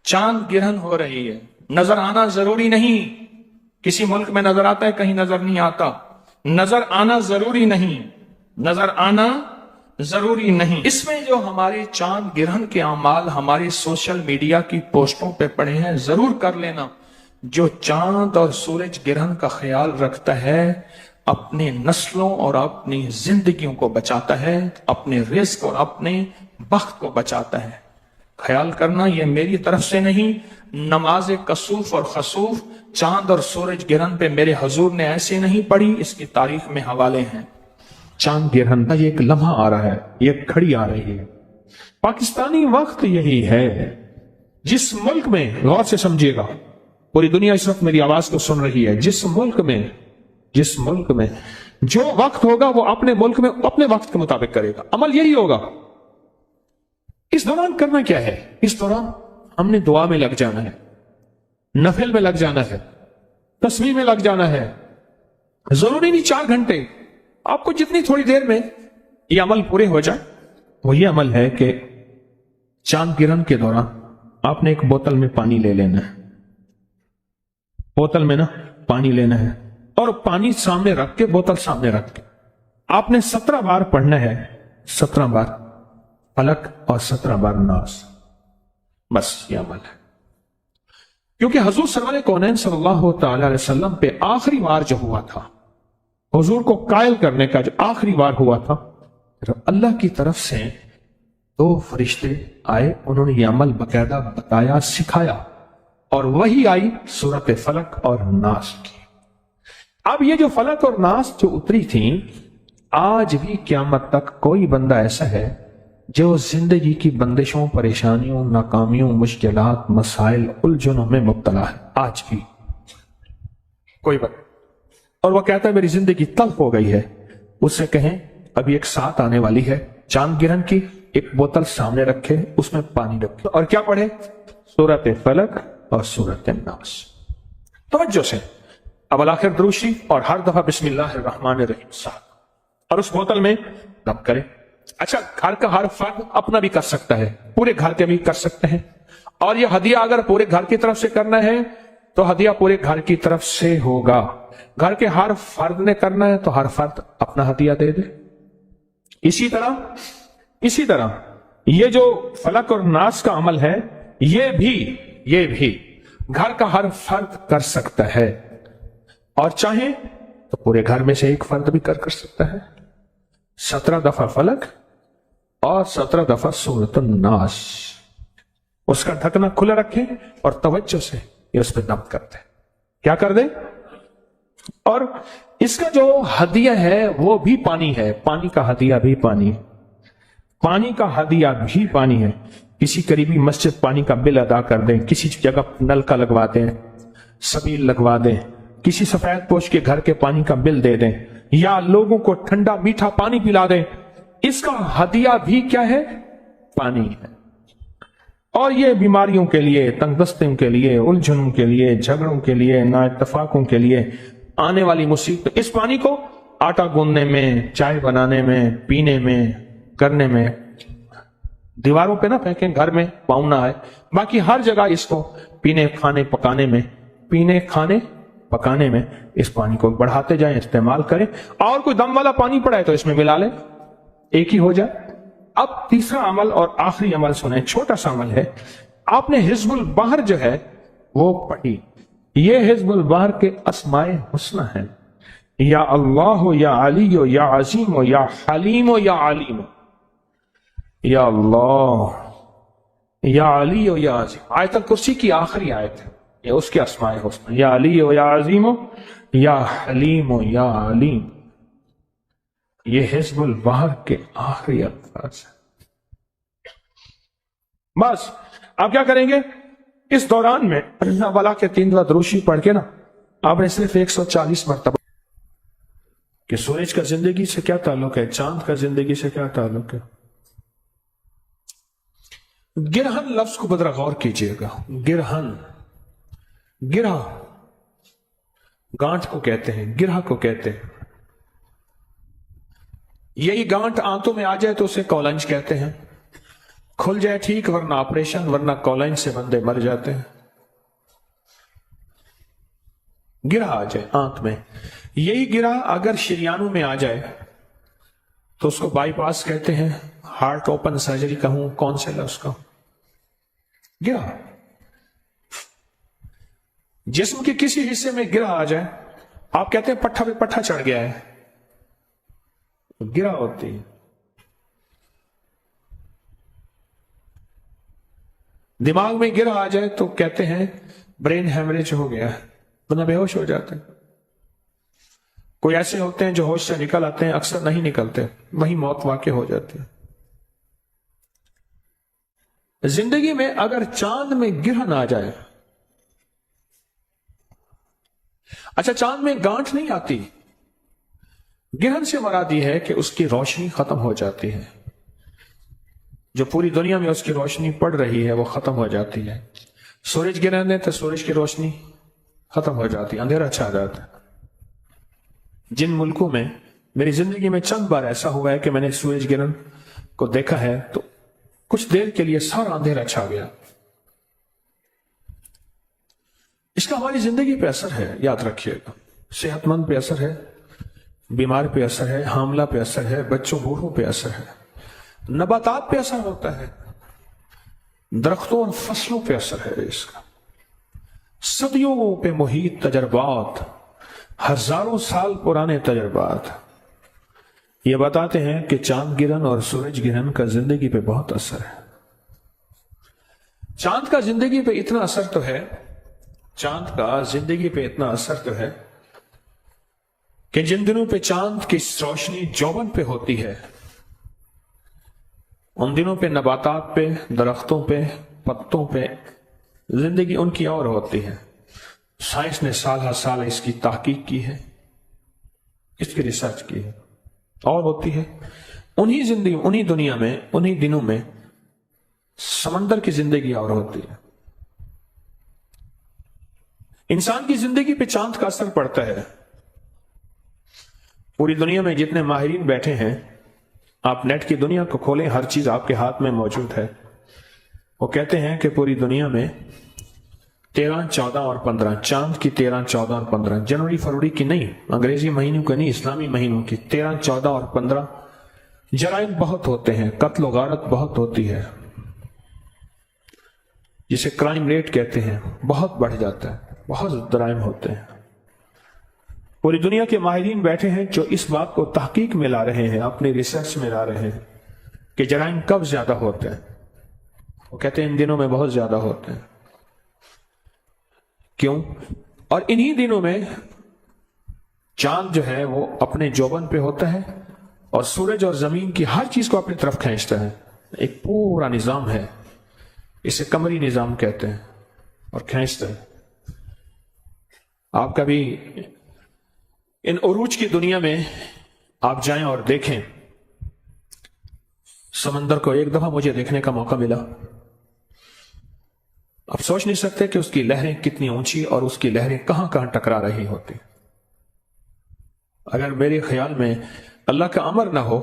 چاند گرہن ہو رہی ہے، نظر آنا ضروری نہیں، کسی ملک میں نظر آتا ہے کہیں نظر نہیں آتا، نظر آنا ضروری نہیں، نظر آنا ضروری نہیں۔ اس میں جو ہمارے چاند گرہن کے اعمال ہمارے سوشل میڈیا کی پوسٹوں پہ پڑے ہیں، ضرور کر لینا۔ جو چاند اور سورج گرہن کا خیال رکھتا ہے اپنے نسلوں اور اپنی زندگیوں کو بچاتا ہے، اپنے رزق اور اپنے بخت کو بچاتا ہے۔ خیال کرنا یہ میری طرف سے نہیں، نماز کسوف اور خسوف چاند اور سورج گرہن پہ میرے حضور نے ایسے نہیں پڑھی، اس کی تاریخ میں حوالے ہیں۔ چاند گرہن کا یہ ایک لمحہ آ رہا ہے، یہ ایک گھڑی آ رہی ہے۔ پاکستانی وقت یہی ہے۔ جس ملک میں، غور سے سمجھیے گا، پوری دنیا اس وقت میری آواز کو سن رہی ہے، جس ملک میں جو وقت ہوگا وہ اپنے ملک میں اپنے وقت کے مطابق کرے گا، عمل یہی ہوگا۔ اس دوران کرنا کیا ہے؟ اس دوران ہم نے دعا میں لگ جانا ہے، نفل میں لگ جانا ہے، تسبیح میں لگ جانا ہے۔ ضروری نہیں 4 گھنٹے، آپ کو جتنی تھوڑی دیر میں یہ عمل پورے ہو جائے۔ وہ یہ عمل ہے کہ چاند گرہن کے دوران آپ نے ایک بوتل میں پانی لے لینا ہے، بوتل میں پانی لینا ہے، اور پانی سامنے رکھ کے، بوتل سامنے رکھ کے آپ نے 17 بار پڑھنا ہے، 17 بار فلک اور 17 بار ناس۔ بس یہ عمل ہے، کیونکہ حضور سرور کونین صلی اللہ تعالی علیہ وسلم پہ آخری وار جو ہوا تھا، حضور کو قائل کرنے کا جو آخری وار ہوا تھا، اللہ کی طرف سے 2 فرشتے آئے، انہوں نے یہ عمل باقاعدہ بتایا، سکھایا، اور وہی آئی سورۃ فلک اور ناس کی۔ اب یہ جو فلک اور ناس جو اتری تھیں، آج بھی قیامت تک کوئی بندہ ایسا ہے جو زندگی کی بندشوں، پریشانیوں، ناکامیوں، مشکلات، مسائل، الجھنوں میں مبتلا ہے، آج بھی کوئی بندہ، اور وہ کہتا ہے میری زندگی تلخ ہو گئی ہے۔ اس سے کہیں ابھی ایک ساتھ آنے والی ہے چاند گرہن کی، ایک بوتل سامنے رکھے، اس میں پانی رکھے، اور کیا پڑھے؟ سورۃ فلک اور سورۃ الناس۔ توجہ سے اب الاخر دروشی، اور ہر دفعہ بسم اللہ الرحمن الرحیم ساتھ، اور اس بوتل میں دم کرے۔ اچھا، گھر کا ہر فرد اپنا بھی کر سکتا ہے، پورے گھر کے بھی کر سکتے ہیں، اور یہ ہدیہ اگر پورے گھر کی طرف سے کرنا ہے تو ہدیہ پورے گھر کی طرف سے ہوگا۔ گھر کے ہر فرد نے کرنا ہے تو ہر فرد اپنا ہدیہ دے دے۔ اسی طرح یہ جو فلک اور ناس کا عمل ہے، یہ بھی گھر کا ہر فرد کر سکتا ہے، اور چاہے تو پورے گھر میں سے ایک فرد بھی کر سکتا ہے۔ 17 دفعہ فلک اور 17 دفعہ سورۃ الناس، اس کا ڈھکنا کھلا رکھیں اور توجہ سے یہ اس پہ دم کرتے ہیں، کیا کر دیں؟ اور اس کا جو ہدیہ ہے وہ بھی پانی ہے، پانی کا ہدیہ بھی پانی ہے، پانی کا ہدیہ بھی پانی ہے۔ کسی قریبی مسجد پانی کا بل ادا کر دیں، کسی جگہ نل کا لگوا دیں، سبیل لگوا دیں، کسی سفید پوش کے گھر کے پانی کا بل دے دیں، یا لوگوں کو ٹھنڈا میٹھا پانی پلا دیں، اس کا ہدیہ بھی کیا ہے؟ پانی ہے۔ اور یہ بیماریوں کے لیے، تنگ دستیوں کے لیے، الجھنوں کے لیے، جھگڑوں کے لیے، نا اتفاقوں کے لیے، آنے والی مصیبت، اس پانی کو آٹا گوندنے میں، چائے بنانے میں، پینے میں، کرنے میں، دیواروں پہ نہ پھینکیں، گھر میں پاؤں نہ آئے، باقی ہر جگہ اس کو پینے کھانے پکانے میں اس پانی کو بڑھاتے جائیں، استعمال کریں، اور کوئی دم والا پانی پڑا ہے تو اس میں ملا لیں، ایک ہی ہو جائے۔ اب تیسرا عمل اور آخری عمل سنیں، چھوٹا سا عمل ہے۔ آپ نے حزب البحر جو ہے وہ پڑھی، یہ حزب البحر کے اسماء حسنہ ہیں، یا اللہ ہو، یا علی ہو، یا عظیم ہو، یا حلیم ہو، یا علیم ہو، یا اللہ، یا علی ہو، یا عظیم۔ آیت الکرسی کی آخری آیت ہے، یہ اس کے اسماء حسنہ، یا علی ہو، یا عظیم ہو، یا حلیم ہو، یا علیم۔ یہ حزب البحر کے آخری الفاظ ہیں۔ بس آپ کیا کریں گے اس دوران میں؟ والا کے 3 دفعہ دروشی پڑھ کے آپ نے صرف 140 مرتبہ کہ سورج کا زندگی سے کیا تعلق ہے، چاند کا زندگی سے کیا تعلق ہے۔ گرہن لفظ کو بدرا غور کیجئے گا، گرہ گانٹھ کو کہتے ہیں، گرہ کو کہتے ہیں۔ یہی گانٹھ آنتوں میں آ جائے تو اسے کولنج کہتے ہیں، کھل جائے ٹھیک، ورنہ آپریشن، ورنہ کولائن سے بندے مر جاتے ہیں۔ گرہ آ جائے آنت میں، یہی گرہ اگر شریانوں میں آ جائے تو اس کو بائی پاس کہتے ہیں، ہارٹ اوپن سرجری کہوں، کون سے لفظ کا گرہ۔ جسم کے کسی حصے میں گرہ آ جائے، آپ کہتے ہیں پٹھا پہ پٹھا چڑھ گیا ہے، گرہ ہوتی ہے۔ دماغ میں گرہ آ جائے تو کہتے ہیں برین ہیمریج ہو گیا ہے، بندہ بے ہوش ہو جاتا ہے۔ کوئی ایسے ہوتے ہیں جو ہوش سے نکل آتے ہیں، اکثر نہیں نکلتے، وہی موت واقع ہو جاتی ہے۔ زندگی میں اگر چاند میں گرہ نہ آ جائے، اچھا چاند میں گانٹھ نہیں آتی، گرہن سے مراد یہ ہے کہ اس کی روشنی ختم ہو جاتی ہے، جو پوری دنیا میں اس کی روشنی پڑ رہی ہے وہ ختم ہو جاتی ہے۔ سورج گرہن ہے تو سورج کی روشنی ختم ہو جاتی ہے، اندھیرا چھا جاتا ہے۔ جن ملکوں میں میری زندگی میں چند بار ایسا ہوا ہے کہ میں نے سورج گرہن کو دیکھا ہے تو کچھ دیر کے لیے سارا اندھیرا چھا گیا۔ اس کا ہماری زندگی پہ اثر ہے، یاد رکھیے گا۔ صحت مند پہ اثر ہے، بیمار پہ اثر ہے، حاملہ پہ اثر ہے، بچوں بوڑھوں پہ اثر ہے، نباتات پہ اثر ہوتا ہے، درختوں اور فصلوں پہ اثر ہے اس کا۔ صدیوں پہ محیط تجربات، ہزاروں سال پرانے تجربات یہ بتاتے ہیں کہ چاند گرہن اور سورج گرہن کا زندگی پہ بہت اثر ہے۔ چاند کا زندگی پہ اتنا اثر تو ہے، چاند کا زندگی پہ اتنا اثر تو ہے کہ جن دنوں پہ چاند کی روشنی جوبن پہ ہوتی ہے، ان دنوں پہ نباتات پہ، درختوں پہ، پتوں پہ زندگی ان کی اور ہوتی ہے۔ سائنس نے سال ہر سال اس کی تحقیق کی ہے، اس کی ریسرچ کی ہے، اور ہوتی ہے۔ انہی زندگی، انہی دنیا میں، انہی دنوں میں سمندر کی زندگی اور ہوتی ہے۔ انسان کی زندگی پہ چاند کا اثر پڑتا ہے۔ پوری دنیا میں جتنے ماہرین بیٹھے ہیں، آپ نیٹ کی دنیا کو کھولیں، ہر چیز آپ کے ہاتھ میں موجود ہے۔ وہ کہتے ہیں کہ پوری دنیا میں 13، 14 اور 15، چاند کی 13، 14 اور 15، جنوری فروری کی نہیں، انگریزی مہینوں کی نہیں، اسلامی مہینوں کی 13، 14 اور 15 جرائم بہت ہوتے ہیں، قتل و غارت بہت ہوتی ہے، جسے کرائم ریٹ کہتے ہیں، بہت بڑھ جاتا ہے، بہت جرائم ہوتے ہیں۔ پوری دنیا کے ماہرین بیٹھے ہیں جو اس بات کو تحقیق میں لا رہے ہیں، اپنی ریسرچ میں لا رہے ہیں کہ جرائم کب زیادہ ہوتے ہیں۔ وہ کہتے ہیں ان دنوں میں بہت زیادہ ہوتے ہیں۔ کیوں؟ اور انہی دنوں میں چاند جو ہے وہ اپنے جوبن پہ ہوتا ہے اور سورج اور زمین کی ہر چیز کو اپنی طرف کھینچتا ہے۔ ایک پورا نظام ہے، اسے قمری نظام کہتے ہیں، اور کھینچتا ہے۔ آپ کبھی ان عروج کی دنیا میں آپ جائیں اور دیکھیں، سمندر کو ایک دفعہ مجھے دیکھنے کا موقع ملا، آپ سوچ نہیں سکتے کہ اس کی لہریں کتنی اونچی اور اس کی لہریں کہاں کہاں ٹکرا رہی ہوتی۔ اگر میرے خیال میں اللہ کا امر نہ ہو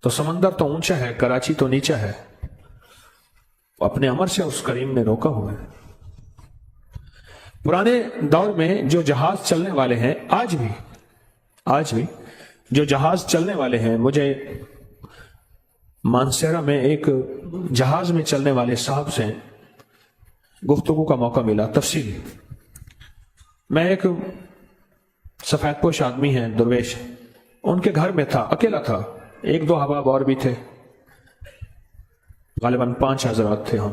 تو سمندر تو اونچا ہے، کراچی تو نیچا ہے، اپنے امر سے اس کریم نے روکا ہوا ہے۔ پرانے دور میں جو جہاز چلنے والے ہیں، آج بھی جو جہاز چلنے والے ہیں، مجھے مانسیرا میں ایک جہاز میں چلنے والے صاحب سے گفتگو کا موقع ملا تفصیلی۔ میں ایک سفید پوش آدمی ہیں، درویش، ان کے گھر میں تھا، اکیلا تھا، 1-2 احباب اور بھی تھے، غالباً 5 حضرات تھے ہم۔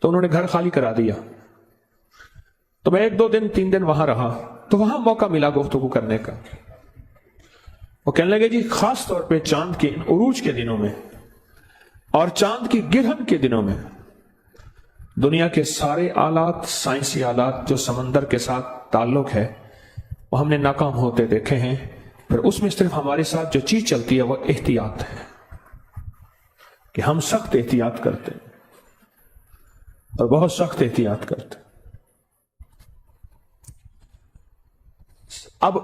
تو انہوں نے گھر خالی کرا دیا، تو میں 1-2 دن 3 دن وہاں رہا، تو وہاں موقع ملا گفتگو کرنے کا۔ وہ کہنے لگے جی خاص طور پہ چاند کے عروج کے دنوں میں اور چاند کی گرہن کے دنوں میں دنیا کے سارے آلات، سائنسی آلات جو سمندر کے ساتھ تعلق ہے، وہ ہم نے ناکام ہوتے دیکھے ہیں۔ پھر اس میں صرف ہمارے ساتھ جو چیز چلتی ہے وہ احتیاط ہے، کہ ہم سخت احتیاط کرتے ہیں اور بہت سخت احتیاط کرتے ہیں۔ اب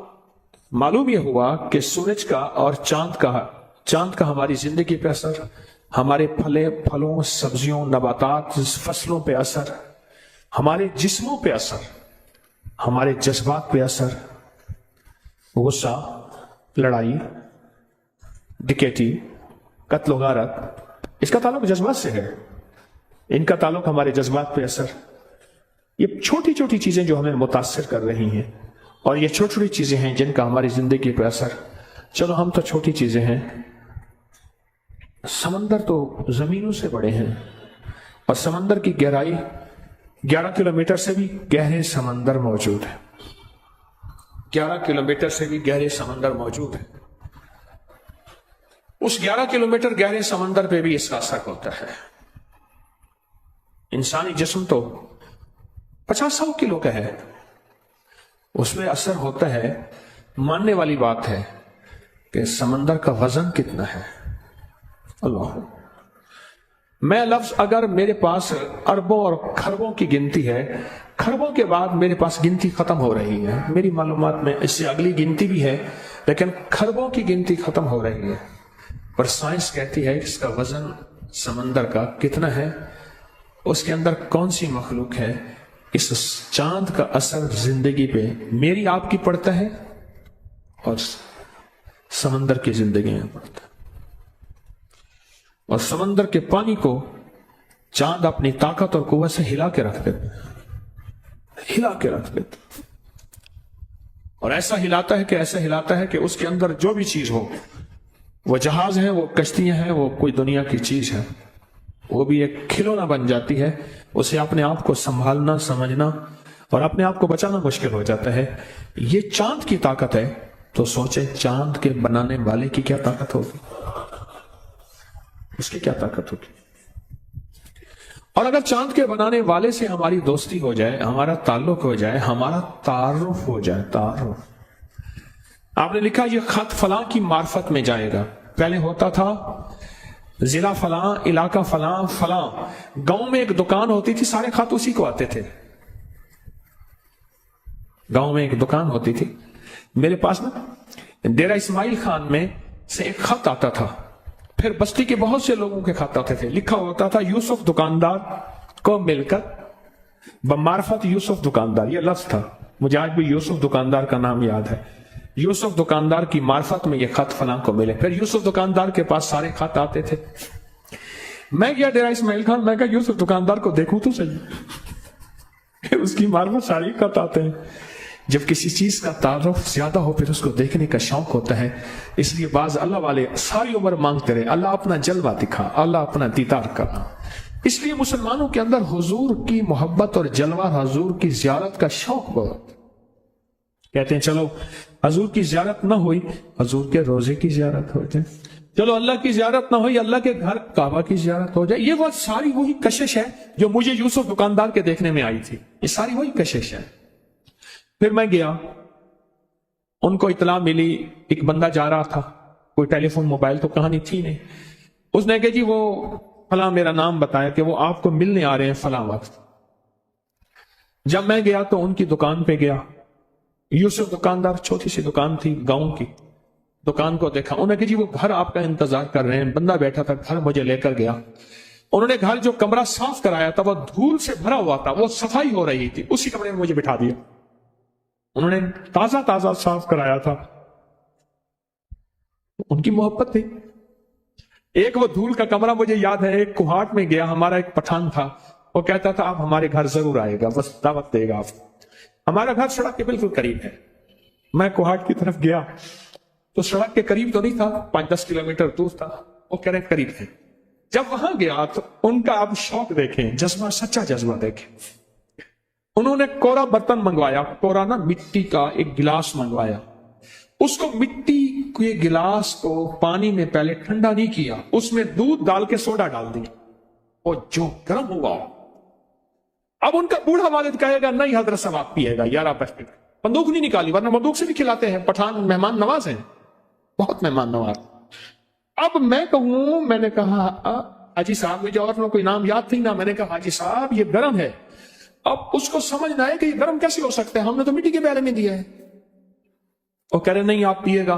معلوم یہ ہوا کہ سورج کا اور چاند کا ہماری زندگی پہ اثر، ہمارے پھلوں سبزیوں نباتات فصلوں پہ اثر، ہمارے جسموں پہ اثر، ہمارے جذبات پہ اثر، غصہ، لڑائی، ڈکیتی، قتل و غارت، اس کا تعلق جذبات سے ہے، ان کا تعلق ہمارے جذبات پہ اثر۔ یہ چھوٹی چھوٹی چیزیں جو ہمیں متاثر کر رہی ہیں، اور یہ چھوٹی چھوٹی چیزیں ہیں جن کا ہماری زندگی پہ اثر۔ چلو ہم تو چھوٹی چیزیں ہیں، سمندر تو زمینوں سے بڑے ہیں، اور سمندر کی گہرائی 11 کلومیٹر سے بھی گہرے سمندر موجود ہے، 11 کلومیٹر سے بھی گہرے سمندر موجود ہے۔ اس 11 کلومیٹر گہرے سمندر پہ بھی اس کا اثر ہوتا ہے۔ انسانی جسم تو 50-100 کلو کا ہے، اس پہ اثر ہوتا ہے۔ ماننے والی بات ہے کہ سمندر کا وزن کتنا ہے۔ اللہ، میں لفظ اگر میرے پاس اربوں اور کھربوں کی گنتی ہے، کھربوں کے بعد میرے پاس گنتی ختم ہو رہی ہے، میری معلومات میں اس سے اگلی گنتی بھی ہے لیکن کھربوں کی گنتی ختم ہو رہی ہے، پر سائنس کہتی ہے کہ اس کا وزن سمندر کا کتنا ہے، اس کے اندر کون سی مخلوق ہے۔ اس چاند کا اثر زندگی پہ میری آپ کی پڑتا ہے اور سمندر کی زندگی میں پڑتا ہے، اور سمندر کے پانی کو چاند اپنی طاقت اور قوت سے ہلا کے رکھ دیتا، اور ایسا ہلاتا ہے کہ اس کے اندر جو بھی چیز ہو، وہ جہاز ہے، وہ کشتیاں ہیں، وہ کوئی دنیا کی چیز ہے، وہ بھی ایک کھلونا بن جاتی ہے۔ اسے اپنے آپ کو سنبھالنا، سمجھنا اور اپنے آپ کو بچانا مشکل ہو جاتا ہے۔ یہ چاند کی طاقت ہے، تو سوچیں چاند کے بنانے والے کی کیا طاقت ہوگی، اس کی کیا طاقت ہوگی۔ اور اگر چاند کے بنانے والے سے ہماری دوستی ہو جائے، ہمارا تعلق ہو جائے، ہمارا تعارف ہو جائے، تعارف، آپ نے لکھا یہ خط فلاں کی معرفت میں جائے گا۔ پہلے ہوتا تھا ضلع فلاں، علاقہ فلاں، فلاں، گاؤں میں ایک دکان ہوتی تھی، سارے خط اسی کو آتے تھے۔ گاؤں میں ایک دکان ہوتی تھی، میرے پاس نا ڈیرہ اسماعیل خان میں سے ایک خط آتا تھا، پھر بستی کے بہت سے لوگوں کے خط آتے تھے، لکھا ہوتا تھا یوسف دکاندار کو مل کر بمعرفت یوسف دکاندار، یہ لفظ تھا، مجھے آج بھی یوسف دکاندار کا نام یاد ہے۔ یوسف دکاندار کی معرفت میں یہ خط فلاں کو ملے، پھر یوسف دکاندار کے پاس سارے خط آتے تھے۔ میں گیا ڈیرہ اسماعیل خان، میں کہا یوسف دکاندار کو دیکھوں تو صحیح، اس کی معرفت سارے خط آتے ہیں۔ جب کسی چیز کا تعارف زیادہ ہو پھر اس کو دیکھنے کا شوق ہوتا ہے، اس لیے بعض اللہ والے ساری عمر مانگتے رہے اللہ اپنا جلوہ دکھا، اللہ اپنا دیدار کرا۔ اس لیے مسلمانوں کے اندر حضور کی محبت اور جلوہ حضور کی زیارت کا شوق بہت، کہتے ہیں چلو حضور کی زیارت نہ ہوئی، حضور کے روزے کی زیارت ہو جائے، چلو اللہ کی زیارت نہ ہوئی، اللہ کے گھر کعبہ کی زیارت ہو جائے۔ یہ وہ ساری وہی کشش ہے جو مجھے یوسف دکاندار کے دیکھنے میں آئی تھی، یہ ساری وہی کشش ہے۔ پھر میں گیا، ان کو اطلاع ملی ایک بندہ جا رہا تھا، کوئی ٹیلی فون موبائل تو کہانی تھی نہیں، اس نے کہا جی وہ فلاں میرا نام بتایا کہ وہ آپ کو ملنے آ رہے ہیں فلاں وقت۔ جب میں گیا تو ان کی دکان پہ گیا، یوسف دکاندار، چھوٹی سی دکان تھی گاؤں کی، دکان کو دیکھا، انہوں نے کہا جی وہ گھر آپ کا انتظار کر رہے ہیں، بندہ بیٹھا تھا، گھر مجھے لے کر گیا۔ انہوں نے گھر جو کمرہ صاف کرایا تھا وہ دھول سے بھرا ہوا تھا، وہ صفائی ہو رہی تھی، اسی کمرے میں مجھے بٹھا دیا، انہوں نے تازہ تازہ صاف کرایا تھا، ان کی محبت تھی۔ ایک وہ دھول کا کمرہ مجھے یاد ہے، ایک کوہاٹ میں گیا، ہمارا ایک پٹھان تھا، وہ کہتا تھا آپ ہمارے گھر ضرور آئے گا، بس دعوت دے گا آپ۔ ہمارا گھر سڑک کے بالکل قریب ہے، میں کوہاٹ کی طرف گیا تو سڑک کے قریب تو نہیں تھا، 5-10 کلومیٹر دور تھا، وہ کہہ رہے قریب ہے۔ جب وہاں گیا تو ان کا آپ شوق دیکھیں، جذبہ، سچا جذبہ دیکھیں۔ انہوں نے کورا برتن منگوایا، کورا نا مٹی کا ایک گلاس منگوایا، اس کو مٹی کے گلاس کو پانی میں پہلے ٹھنڈا نہیں کیا، اس میں دودھ ڈال کے سوڈا ڈال دیا، اور جو گرم ہوا، اب ان کا بوڑھا والد کہے گا نہیں حضرت صاحب آپ پیے گا، یار آپ بندوق نہیں نکالی، ورنہ بندوق سے بھی کھلاتے ہیں، پٹھان مہمان نواز ہیں، بہت مہمان نواز۔ اب میں کہوں، میں نے کہا حاجی صاحب، مجھے اور کوئی نام یاد تھی نا، میں نے کہا حاجی صاحب یہ گرم ہے، اب اس کو سمجھنا ہے کہ یہ گرم کیسے ہو سکتا ہے، ہم نے تو مٹی کے پیالے میں دیا ہے۔ وہ کہہ رہے نہیں آپ پیے گا،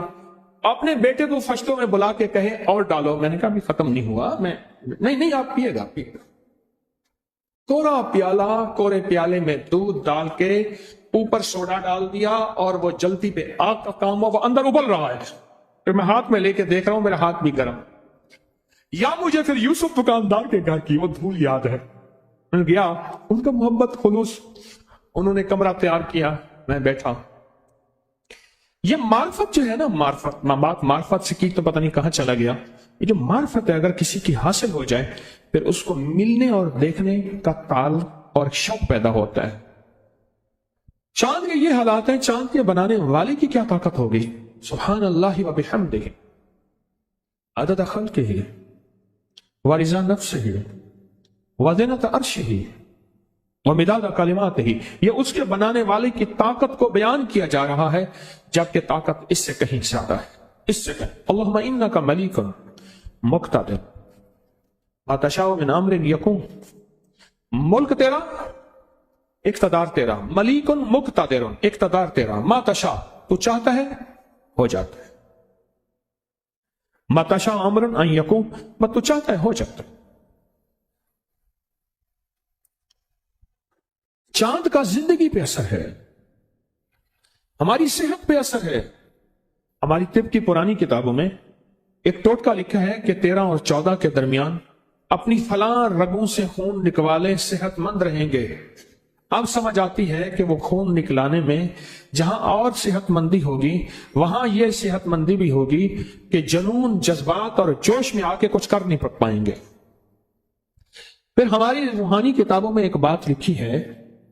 اپنے بیٹے کو فشتوں میں بلا کے کہے اور ڈالو. میں نے کہا ابھی ختم نہیں ہوا. میں نہیں آپ پیے گا. کوڑا پیالہ، کوڑے پیالے میں دودھ ڈال کے اوپر سوڈا ڈال دیا اور وہ جلتی پہ آگ کا کام ہوا، وہ اندر ابل رہا ہے. پھر میں ہاتھ میں لے کے دیکھ رہا ہوں، میرا ہاتھ بھی گرم. یا مجھے پھر یوسف دکاندار کے گھر کی وہ دھول یاد ہے. میں گیا، ان کا محبت خلوص، انہوں نے کمرہ تیار کیا، میں بیٹھا. یہ معرفت جو ہے نا، معرفت، میں بات معرفت سے کی تو پتہ نہیں کہاں چلا گیا. یہ جو معرفت ہے اگر کسی کی حاصل ہو جائے پھر اس کو ملنے اور دیکھنے کا تال اور شوق پیدا ہوتا ہے. چاند کے یہ حالات ہیں، چاند کے بنانے والے کی کیا طاقت ہوگی. سبحان اللہ و بحمدہ عدد خلقہ ورضا نفسہ وزنۃ عرشہ ومداد کلماتہ. یہ اس کے بنانے والے کی طاقت کو بیان کیا جا رہا ہے، جبکہ طاقت اس سے کہیں زیادہ ہے. اس سے کہیں اللہم انک ملیک مقتدر ما تشاء من امر یکون. ملک تیرا، اقتدار تیرا. ملیک مقتدر، اقتدار تیرا. ما تشاء، تو چاہتا ہے ہو جاتا ہے. ما تشاء امر ان یکون، بس تو چاہتا ہے ہو جاتا ہے. چاند کا زندگی پہ اثر ہے، ہماری صحت پہ اثر ہے. ہماری طب کی پرانی کتابوں میں ایک ٹوٹکا لکھا ہے کہ 13 اور 14 کے درمیان اپنی فلاں رگوں سے خون نکوالے صحت مند رہیں گے. اب سمجھ آتی ہے کہ وہ خون نکلانے میں جہاں اور صحت مندی ہوگی وہاں یہ صحت مندی بھی ہوگی کہ جنون، جذبات اور جوش میں آ کے کچھ کر نہیں پائیں گے. پھر ہماری روحانی کتابوں میں ایک بات لکھی ہے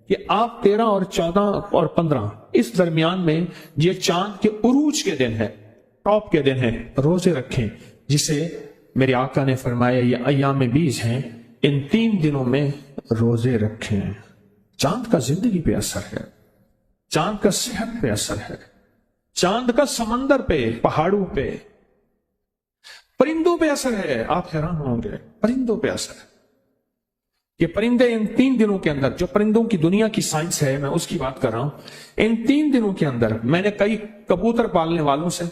کہ آپ 13 اور 14 اور 15 اس درمیان میں یہ چاند کے عروج کے دن ہے، ٹاپ کے دن ہے، روزے رکھیں، جسے میرے آقا نے فرمایا یہ ایام 20 ہیں، ان 3 دنوں میں روزے رکھیں. چاند کا زندگی پہ اثر ہے، چاند کا صحت پہ اثر ہے، چاند کا سمندر پہ، پہاڑوں پہ، پرندوں پہ اثر ہے. آپ حیران ہوں گے، پرندوں پہ اثر ہے. یہ پرندے ان 3 دنوں کے اندر، جو پرندوں کی دنیا کی سائنس ہے میں اس کی بات کر رہا ہوں، ان 3 دنوں کے اندر میں نے کئی کبوتر پالنے والوں سے،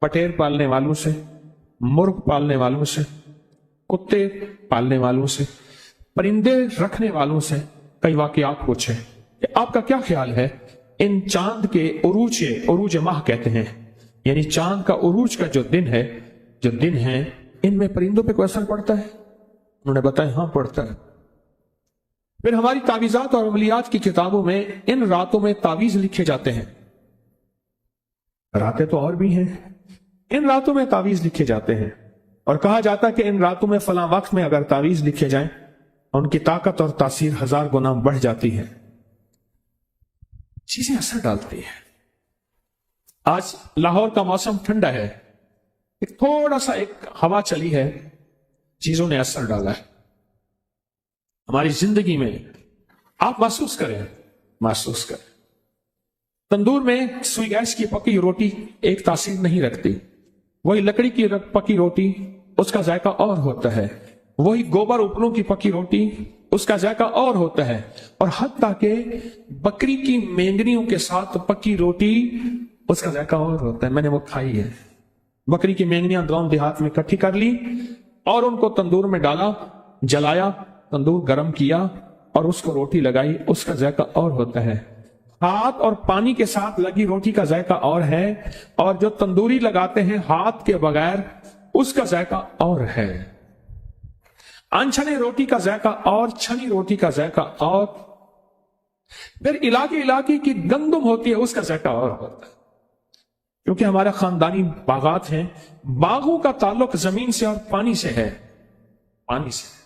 پٹیر پالنے والوں سے، مرغ پالنے والوں سے، کتے پالنے والوں سے، پرندے رکھنے والوں سے کئی واقعات پوچھے کہ آپ کا کیا خیال ہے ان چاند کے عروج ماہ کہتے ہیں، یعنی چاند کا عروج کا جو دن ہے ان میں پرندوں پہ کوئی اثر پڑتا ہے؟ انہوں نے بتایا ہاں پڑتا ہے. پھر ہماری تعویذات اور عملیات کی کتابوں میں ان راتوں میں تعویذ لکھے جاتے ہیں. راتیں تو اور بھی ہیں، ان راتوں میں تعویذ لکھے جاتے ہیں اور کہا جاتا ہے کہ ان راتوں میں فلاں وقت میں اگر تعویذ لکھے جائیں ان کی طاقت اور تاثیر 1000 گنا بڑھ جاتی ہے. چیزیں اثر ڈالتی ہیں. آج لاہور کا موسم ٹھنڈا ہے، ایک تھوڑا سا ایک ہوا چلی ہے، چیزوں نے اثر ڈالا ہے ہماری زندگی میں. آپ محسوس کریں. تندور میں سوئی گیس کی پکی روٹی ایک تاثیر نہیں رکھتی، وہی لکڑی کی پکی روٹی اس کا ذائقہ اور ہوتا ہے، وہی گوبر اوپروں کی پکی روٹی اس کا ذائقہ اور ہوتا ہے، اور حتیٰ کہ بکری کی مینگنیوں کے ساتھ پکی روٹی اس کا ذائقہ اور ہوتا ہے. میں نے وہ کھائی ہے. بکری کی مینگنیاں گاؤں دیہات میں اکٹھی کر لی اور ان کو تندور میں ڈالا، جلایا، تندور گرم کیا اور اس کو روٹی لگائی، اس کا ذائقہ اور ہوتا ہے. ہاتھ اور پانی کے ساتھ لگی روٹی کا ذائقہ اور ہے، اور جو تندوری لگاتے ہیں ہاتھ کے بغیر اس کا ذائقہ اور ہے. انچھنے روٹی کا ذائقہ اور، چھنی روٹی کا ذائقہ اور. پھر علاقے کی گندم ہوتی ہے اس کا ذائقہ اور ہوتا ہے. کیونکہ ہمارا خاندانی باغات ہیں، باغوں کا تعلق زمین سے اور پانی سے ہے. پانی سے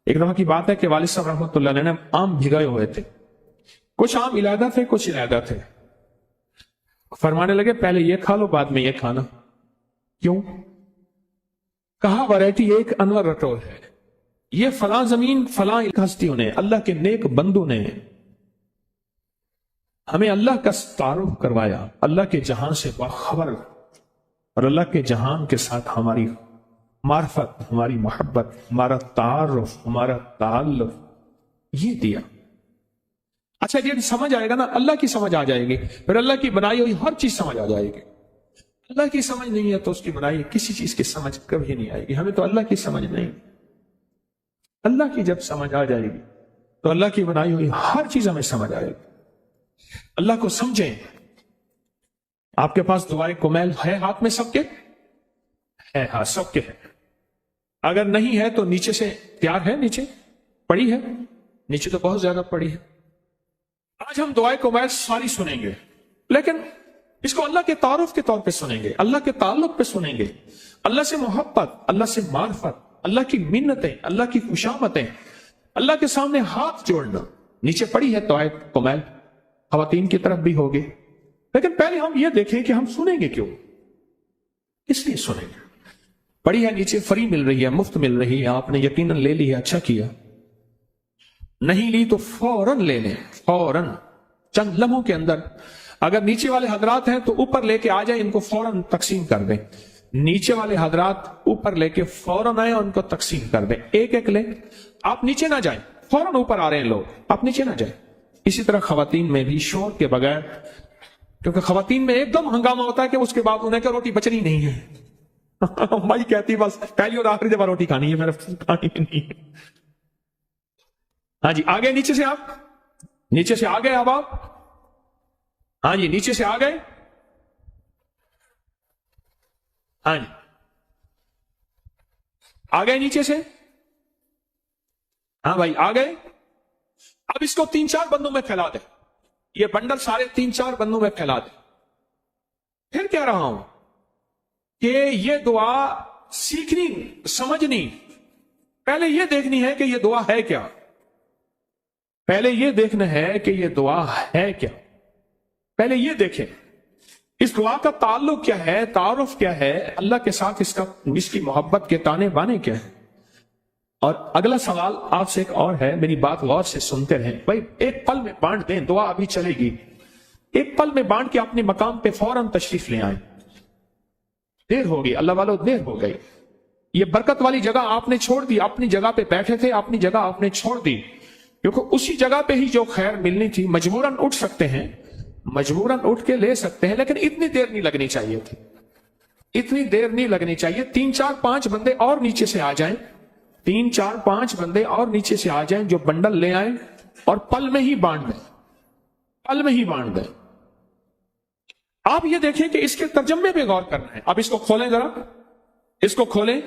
ایک دفعہ کی بات ہے کہ والد صاحب رحمۃ اللہ علیہ نے آم بھگائے ہوئے تھے. کچھ آم علیحدہ تھے، کچھ علیحدہ تھے. فرمانے لگے پہلے یہ کھا لو بعد میں یہ کھانا. کیوں؟ کہا ویرائٹی ایک انور رٹول ہے. یہ فلاں زمین فلاں ہستیوں نے، اللہ کے نیک بندوں نے ہمیں اللہ کا تعارف کروایا، اللہ کے جہان سے باخبر، اور اللہ کے جہان کے ساتھ ہماری معرفت، ہماری محبت، ہمارا تعارف، ہمارا تعلق یہ دیا. اچھا یہ سمجھ آئے گا نا، اللہ کی سمجھ آ جائے گی، پھر اللہ کی بنائی ہوئی ہر چیز سمجھ آ جائے گی. اللہ کی سمجھ نہیں ہے تو اس کی بنائی کسی چیز کی سمجھ کبھی نہیں آئے گی. ہمیں تو اللہ کی سمجھ نہیں. اللہ کی جب سمجھ آ جائے گی تو اللہ کی بنائی ہوئی ہر چیز ہمیں سمجھ آئے گی. اللہ کو سمجھیں. آپ کے پاس دعائے کمیل ہے ہاتھ میں سب کے؟ ہے. ہاں سب کے ہے. اگر نہیں ہے تو نیچے سے تیار ہے، نیچے پڑی ہے، نیچے تو بہت زیادہ پڑی ہے. آج ہم دعائے کمیل ساری سنیں گے، لیکن اس کو اللہ کے تعارف کے طور پہ سنیں گے، اللہ کے تعلق پہ سنیں گے. اللہ سے محبت، اللہ سے معرفت، اللہ کی منتیں، اللہ کی خوشامتیں، اللہ کے سامنے ہاتھ جوڑنا. نیچے پڑی ہے دعائے کمیل، خواتین کی طرف بھی ہوگی. لیکن پہلے ہم یہ دیکھیں کہ ہم سنیں گے کیوں؟ اس لیے سنیں گے. پڑی ہے نیچے، فری مل رہی ہے، مفت مل رہی ہے، آپ نے یقیناً لے لی ہے، اچھا کیا. نہیں لی تو فوراً لے لیں، فوراً چند لمحوں کے اندر. اگر نیچے والے حضرات ہیں تو اوپر لے کے آ جائیں، ان کو فوراً تقسیم کر دیں. نیچے والے حضرات اوپر لے کے فوراً آئے اور ان کو تقسیم کر دیں. ایک ایک لیں. آپ نیچے نہ جائیں، فوراً اوپر آ رہے ہیں لوگ، آپ نیچے نہ جائیں. اسی طرح خواتین میں بھی شور کے بغیر، کیونکہ خواتین میں ایک دم ہنگامہ ہوتا ہے کہ اس کے بعد انہیں کہ روٹی بچنی نہیں ہے. مائی کہتی بس پہلی اور آخری دفعہ روٹی کھانی ہے، میرے کھانی نہیں. ہاں جی آگے، نیچے سے آپ، نیچے سے آگے اب آپ، ہاں جی نیچے سے آگئے. ہاں جی آگئے نیچے سے. ہاں بھائی آگئے. اب اس کو 3-4 بندوں میں پھیلا دیں. یہ بنڈل سارے 3-4 بندوں میں پھیلا دیں. پھر کہہ رہا ہوں کہ یہ دعا سیکھنی، سمجھنی، پہلے یہ دیکھنی ہے کہ یہ دعا ہے کیا. پہلے یہ دیکھنا ہے کہ یہ دعا ہے کیا. پہلے یہ دیکھیں اس دعا کا تعلق کیا ہے، تعارف کیا ہے اللہ کے ساتھ، اس کی محبت کے تانے بانے کیا ہے. اور اگلا سوال آپ سے ایک اور ہے، میری بات غور سے سنتے رہیں. بھائی ایک پل میں بانٹ دیں، دعا ابھی چلے گی. ایک پل میں بانٹ کے اپنے مقام پہ فوراً تشریف لے آئیں. دیر ہوگی اللہ والو، دیر ہو گئی. یہ برکت والی جگہ آپ نے چھوڑ دی. اپنی جگہ پہ بیٹھے تھے، اپنی جگہ آپ نے چھوڑ دی، کیونکہ اسی جگہ پہ ہی جو خیر ملنی تھی. مجبوراً اٹھ سکتے ہیں، مجبوراً اٹھ کے لے سکتے ہیں، لیکن اتنی دیر نہیں لگنی چاہیے تھی. اتنی دیر نہیں لگنی چاہیے. 3-4-5 بندے اور نیچے سے آ جائیں. 3-4-5 بندے اور نیچے سے آ جائیں جو بنڈل لے آئیں اور پل میں ہی بانٹ دیں. پل میں ہی بانٹ دیں. آپ یہ دیکھیں کہ اس کے ترجمے پہ غور کرنا ہے. آپ اس کو کھولیں ذرا، اس کو کھولیں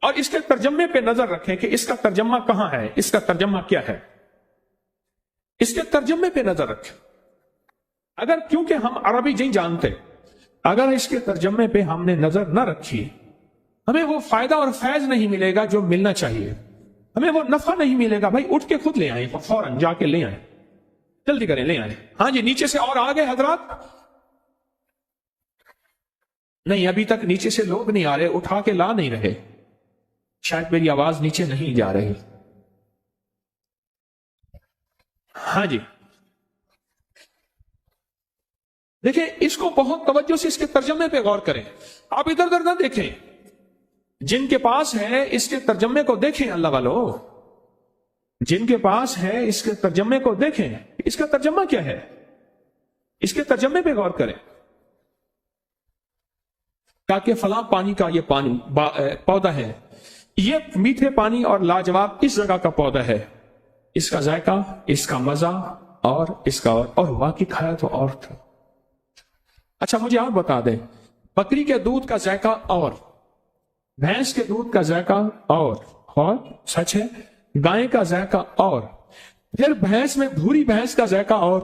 اور اس کے ترجمے پہ نظر رکھیں کہ اس کا ترجمہ کہاں ہے، اس کا ترجمہ کیا ہے. اس کے ترجمے پہ نظر رکھیں. اگر کیونکہ ہم عربی نہیں جانتے، اگر اس کے ترجمے پہ ہم نے نظر نہ رکھی، ہمیں وہ فائدہ اور فیض نہیں ملے گا جو ملنا چاہیے. ہمیں وہ نفع نہیں ملے گا. بھائی اٹھ کے خود لے آئیں، فوراً جا کے لے آئیں، جلدی کریں، لے آئیں. ہاں جی نیچے سے اور آگے حضرات. نہیں ابھی تک نیچے سے لوگ نہیں آ رہے، اٹھا کے لا نہیں رہے. شاید میری آواز نیچے نہیں جا رہی. ہاں جی دیکھیں اس کو بہت توجہ سے اس کے ترجمے پہ غور کریں. آپ ادھر ادھر نہ دیکھیں. جن کے پاس ہے اس کے ترجمے کو دیکھیں. اللہ والو جن کے پاس ہے اس کے ترجمے کو دیکھیں. اس کا ترجمہ کیا ہے، اس کے ترجمے پہ غور کریں. تاکہ فلاں پانی کا یہ پانی پودا ہے، یہ میٹھے پانی اور لاجواب اس جگہ کا پودا ہے، اس کا ذائقہ، اس کا مزہ اور اس کا اور واقعی کھایا تو اور تھا. اچھا مجھے آپ بتا دیں، بکری کے دودھ کا ذائقہ اور بھینس کے دودھ کا ذائقہ اور سچ ہے گائے کا ذائقہ اور پھر بھینس میں بھوری بھینس کا ذائقہ اور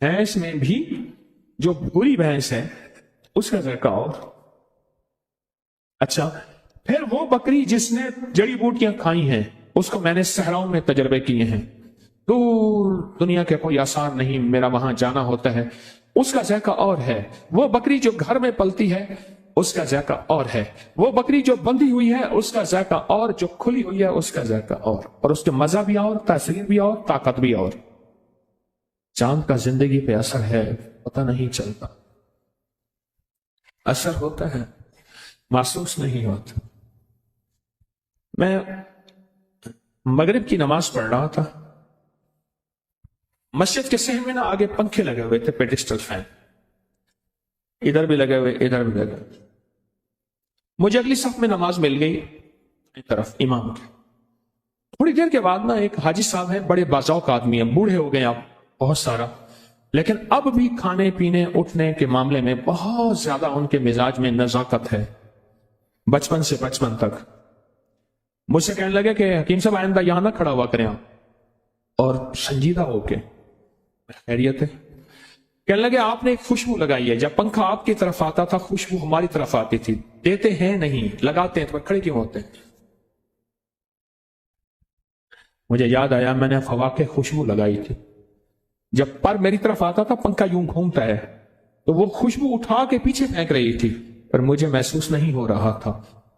بھینس میں بھی جو بھوری بھینس ہے اس کا ذائقہ اور. اچھا پھر وہ بکری جس نے جڑی بوٹیاں کھائی ہیں، اس کو میں نے صحراؤں میں تجربے کیے ہیں، دور دنیا کے کوئی آثار نہیں، میرا وہاں جانا ہوتا ہے، اس کا ذائقہ اور ہے. وہ بکری جو گھر میں پلتی ہے اس کا ذائقہ اور ہے. وہ بکری جو بندھی ہوئی ہے اس کا ذائقہ اور، جو کھلی ہوئی ہے اس کا ذائقہ اور اس کے مزہ بھی اور، تاثیر بھی اور، طاقت بھی اور. چاند کا زندگی پہ اثر ہے، پتہ نہیں چلتا. اثر ہوتا ہے، محسوس نہیں ہوتا. میں مغرب کی نماز پڑھ رہا تھا، مسجد کے صحن میں نا آگے پنکھے لگے ہوئے تھے، پیڈسٹل فین. ادھر بھی لگے ہوئے ادھر بھی لگے ہوئے. مجھے اگلی صف میں نماز مل گئی ایک طرف امام کی. تھوڑی دیر کے بعد نا ایک حاجی صاحب ہیں, بڑے باذوق آدمی ہیں, بوڑھے ہو گئے آپ بہت سارا, لیکن اب بھی کھانے پینے اٹھنے کے معاملے میں بہت زیادہ ان کے مزاج میں نزاکت ہے, بچپن سے بچپن تک. مجھ سے کہنے لگے کہ حکیم صاحب آئندہ یہاں نہ کھڑا ہوا کریں آپ, اور سنجیدہ ہو کے خیریت ہے. کہنے لگے آپ نے ایک خوشبو لگائی ہے, جب پنکھا آپ کی طرف آتا تھا خوشبو ہماری طرف آتی تھی, دیتے ہیں نہیں لگاتے ہیں تو کھڑے کیوں ہوتے ہیں؟ مجھے یاد آیا میں نے فواکہ خوشبو لگائی تھی, جب پر میری طرف آتا تھا پنکھا یوں گھومتا ہے تو وہ خوشبو اٹھا کے پیچھے پھینک رہی تھی, پر مجھے محسوس نہیں ہو رہا تھا.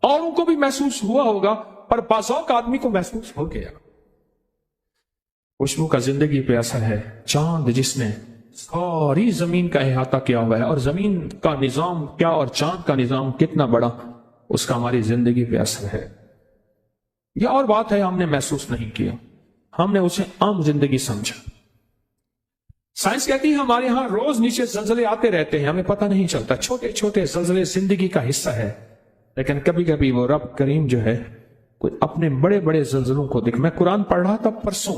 اوروں کو بھی محسوس ہوا ہوگا پر باذوق آدمی کو محسوس ہو گیا. خوشبو کا زندگی پہ اثر ہے. چاند جس نے ساری زمین کا احاطہ کیا ہوا ہے, اور زمین کا نظام کیا اور چاند کا نظام کتنا بڑا, اس کا ہماری زندگی پہ اثر ہے. یہ اور بات ہے ہم نے محسوس نہیں کیا, ہم نے اسے عام زندگی سمجھا. سائنس کہتی ہے ہمارے ہاں روز نیچے زلزلے آتے رہتے ہیں, ہمیں پتہ نہیں چلتا. چھوٹے چھوٹے زلزلے زندگی کا حصہ ہے, لیکن کبھی کبھی وہ رب کریم جو ہے کوئی اپنے بڑے بڑے زلزلوں کو دیکھ. میں قرآن پڑھ رہا تھا پرسوں,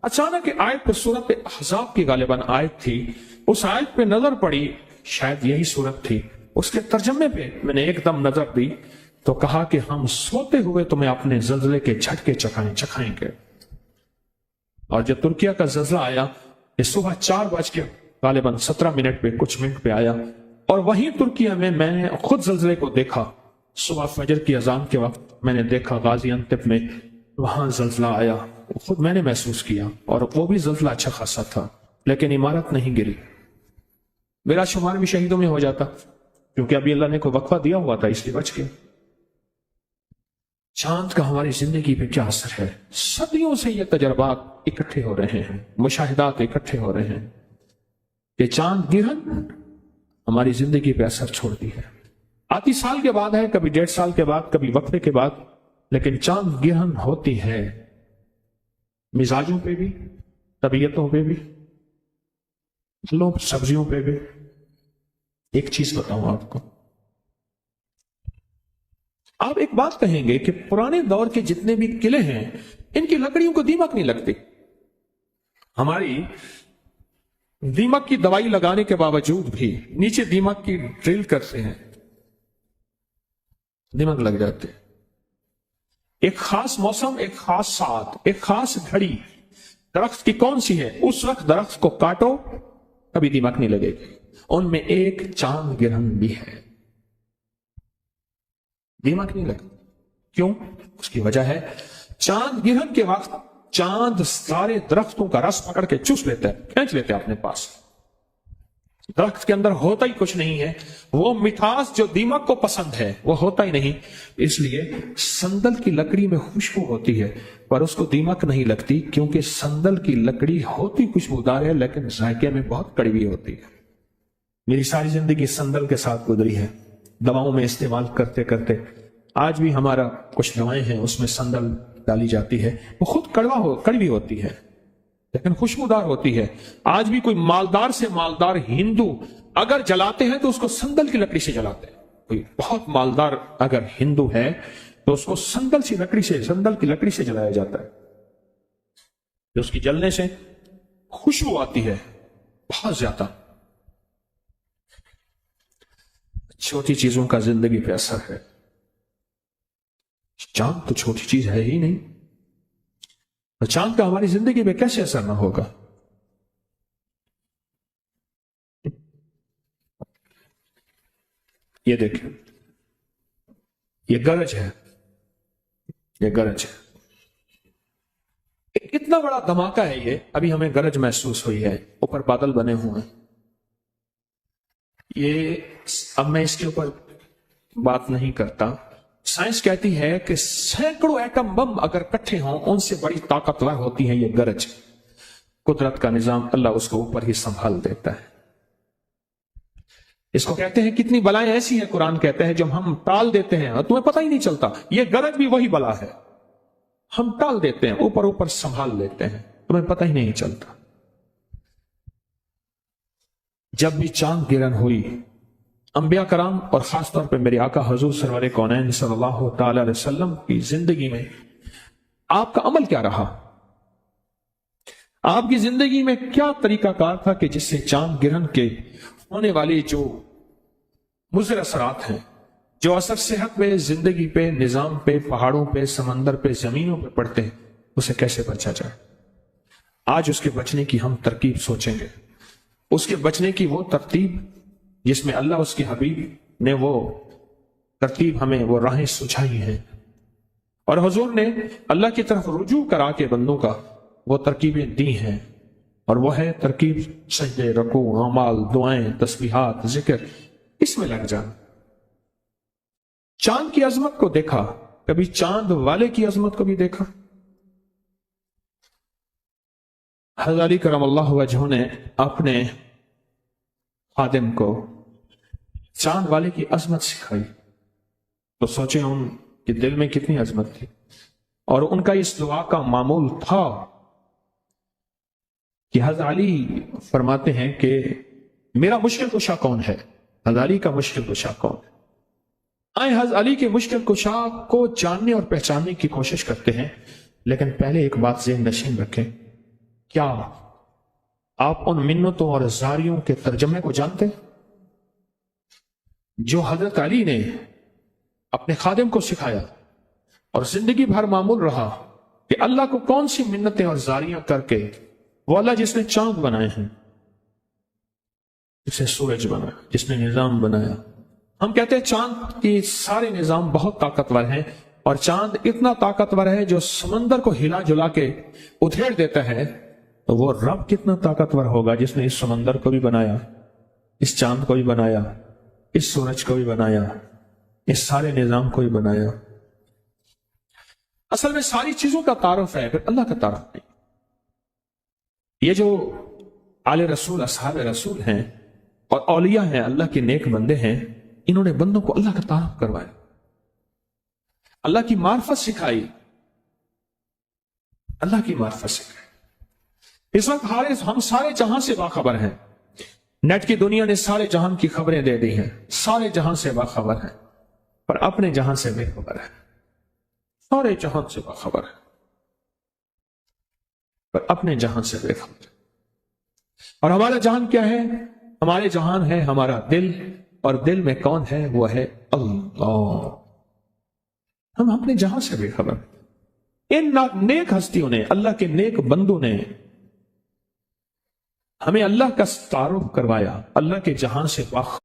اچانک آیت پہ سورت احزاب کی غالباً آیت تھی, اس آیت پہ نظر پڑی, شاید یہی سورت تھی. اس کے ترجمے پہ میں نے ایک دم نظر دی تو کہا کہ ہم سوتے ہوئے تمہیں اپنے زلزلے کے جھٹکے چکھائیں گے. اور جب ترکیہ کا زلزلہ آیا یہ صبح 4 غالباً 17 پہ کچھ منٹ پہ آیا, اور وہیں ترکیہ میں نے خود زلزلے کو دیکھا. صبح فجر کی اذان کے وقت میں نے دیکھا غازی انتب میں وہاں زلزلہ آیا, خود میں نے محسوس کیا, اور وہ بھی زلزلہ اچھا خاصا تھا, لیکن عمارت نہیں گری. میرا شمار بھی شہیدوں میں ہو جاتا, کیونکہ ابھی اللہ نے کوئی وقفہ دیا ہوا تھا, اس لیے بچ گیا. چاند کا ہماری زندگی پہ کیا اثر ہے؟ صدیوں سے یہ تجربات اکٹھے ہو رہے ہیں, مشاہدات اکٹھے ہو رہے ہیں کہ چاند گرہن ہماری زندگی پہ اثر چھوڑتی ہے. آتی سال کے بعد ہے, کبھی 1.5 سال کے بعد, کبھی وقفے کے بعد, لیکن چاند گرہن ہوتی ہے. مزاجوں پہ بھی, طبیعتوں پہ بھی, پھلوں سبزیوں پہ بھی. ایک چیز بتاؤں آپ کو, آپ ایک بات کہیں گے کہ پرانے دور کے جتنے بھی قلعے ہیں ان کی لکڑیوں کو دیمک نہیں لگتی. ہماری دیمک کی دوائی لگانے کے باوجود بھی نیچے دیمک کی ڈرل کرتے ہیں, دیمک لگ جاتے. ایک خاص موسم, ایک خاص ساعت, ایک خاص گھڑی درخت کی کون سی ہے, اس وقت درخت کو کاٹو کبھی دیمک نہیں لگے گی. ان میں ایک چاند گرہن بھی ہے, دیمک نہیں لگتی. کیوں؟ اس کی وجہ ہے چاند گرہن کے وقت چاند سارے درختوں کا رس پکڑ کے چوس لیتا ہے, کھینچ لیتے ہیں اپنے پاس. درخت کے اندر ہوتا ہی کچھ نہیں ہے, وہ مٹھاس جو دیمک کو پسند ہے وہ ہوتا ہی نہیں. اس لیے سندل کی لکڑی میں خوشبو ہوتی ہے پر اس کو دیمک نہیں لگتی, کیونکہ سندل کی لکڑی ہوتی خوشبودار ہے لیکن ذائقے میں بہت کڑوی ہوتی ہے. میری ساری زندگی سندل کے ساتھ گزری ہے, دواؤں میں استعمال کرتے کرتے. آج بھی ہمارا کچھ دوائیں ہیں اس میں سندل ڈالی جاتی ہے, وہ خود کڑوی ہوتی ہے لیکن خوشبودار ہوتی ہے. آج بھی کوئی مالدار سے مالدار ہندو اگر جلاتے ہیں تو اس کو سندل کی لکڑی سے جلاتے ہیں. کوئی بہت مالدار اگر ہندو ہے تو اس کو سندل کی لکڑی سے جلایا جاتا ہے. اس کی جلنے سے خوشبو آتی ہے بہت زیادہ. چھوٹی چیزوں کا زندگی پہ اثر ہے. چاند تو چھوٹی چیز ہے ہی نہیں, تو چاند کا ہماری زندگی پہ کیسے اثر نہ ہوگا؟ یہ دیکھیں, یہ گرج ہے, یہ گرج ہے. کتنا بڑا دھماکہ ہے یہ, ابھی ہمیں گرج محسوس ہوئی ہے, اوپر بادل بنے ہوئے ہیں. یہ اب میں اس کے اوپر بات نہیں کرتا. سائنس کہتی ہے کہ سینکڑوں ایٹم بم اگر کٹھے ہوں ان سے بڑی طاقتور ہوتی ہے یہ گرج. قدرت کا نظام, اللہ اس کو اوپر ہی سنبھال دیتا ہے. اس کو کہتے ہیں کتنی بلائیں ایسی ہیں, قرآن کہتے ہیں جب ہم ٹال دیتے ہیں اور تمہیں پتہ ہی نہیں چلتا. یہ گرج بھی وہی بلا ہے, ہم ٹال دیتے ہیں, اوپر سنبھال لیتے ہیں, تمہیں پتہ ہی نہیں چلتا. جب بھی چاند گرہن ہوئی انبیاء کرام اور خاص طور پہ میرے آقا حضور سرور کونین صلی اللہ تعالی علیہ وسلم کی زندگی میں آپ کا عمل کیا رہا؟ آپ کی زندگی میں کیا طریقہ کار تھا کہ جس سے چاند گرہن کے ہونے والی جو مضر اثرات ہیں، جو اثر صحت پہ، زندگی پہ، نظام پہ، پہاڑوں پہ، سمندر پہ، زمینوں پہ پڑتے ہیں، اسے کیسے بچا جائے؟ آج اس کے بچنے کی ہم ترکیب سوچیں گے، اس کے بچنے کی وہ ترتیب جس میں اللہ اس کے حبیب نے وہ ترتیب ہمیں وہ راہیں سجھائی ہیں، اور حضور نے اللہ کی طرف رجوع کرا کے بندوں کا وہ ترکیبیں دی ہیں، اور وہ ہے ترکیب سجدے، رکوع، اعمال، دعائیں، تسبیحات، ذکر، اس میں لگ جانا۔ چاند کی عظمت کو دیکھا، کبھی چاند والے کی عظمت کو بھی دیکھا؟ حضرت علی کرم اللہ وجہہ نے اپنے خادم کو چاند والے کی عظمت سکھائی، تو سوچیں ان کے دل میں کتنی عظمت تھی، اور ان کا اس دعا کا معمول تھا کہ حضرت علی فرماتے ہیں کہ میرا مشکل کشا کون ہے؟ حضرت علی کا مشکل کشا کون ہے؟ آئے حضرت علی کے مشکل کشا کو جاننے اور پہچاننے کی کوشش کرتے ہیں، لیکن پہلے ایک بات ذہن نشین رکھیں، کیا آپ ان منتوں اور زاریوں کے ترجمے کو جانتے ہیں جو حضرت علی نے اپنے خادم کو سکھایا اور زندگی بھر معمول رہا کہ اللہ کو کون سی منتیں اور زاریاں کر کے وہ اللہ جس نے چاند بنائے ہیں، جس نے سورج بنایا، جس نے نظام بنایا؟ ہم کہتے ہیں چاند کی سارے نظام بہت طاقتور ہیں، اور چاند اتنا طاقتور ہے جو سمندر کو ہلا جلا کے ادھیڑ دیتا ہے، تو وہ رب کتنا طاقتور ہوگا جس نے اس سمندر کو بھی بنایا، اس چاند کو بھی بنایا، اس سورج کو بھی بنایا، اس سارے نظام کو بھی بنایا۔ اصل میں ساری چیزوں کا تعارف ہے، پھر اللہ کا تعارف نہیں۔ یہ جو آل رسول، اصحاب رسول ہیں اور اولیاء ہیں، اللہ کے نیک بندے ہیں، انہوں نے بندوں کو اللہ کا تعارف کروایا، اللہ کی معرفت سکھائی، اللہ کی معرفت سکھائی۔ اس وقت ہم سارے جہاں سے باخبر ہیں، نیٹ کی دنیا نے سارے جہان کی خبریں دے دی ہیں، سارے جہاں سے باخبر ہیں، پر اپنے جہاں سے بے خبر ہے۔ سارے جہان سے باخبر ہے پر اپنے جہان سے بے خبر ہے۔ اور ہمارا جہان کیا ہے؟ ہمارے جہان ہے ہمارا دل، اور دل میں کون ہے؟ وہ ہے اللہ۔ ہم اپنے جہاں سے بے خبر ہیں۔ ان نیک ہستیوں نے، اللہ کے نیک بندوں نے ہمیں اللہ کا تعارف کروایا، اللہ کے جہان سے باخبر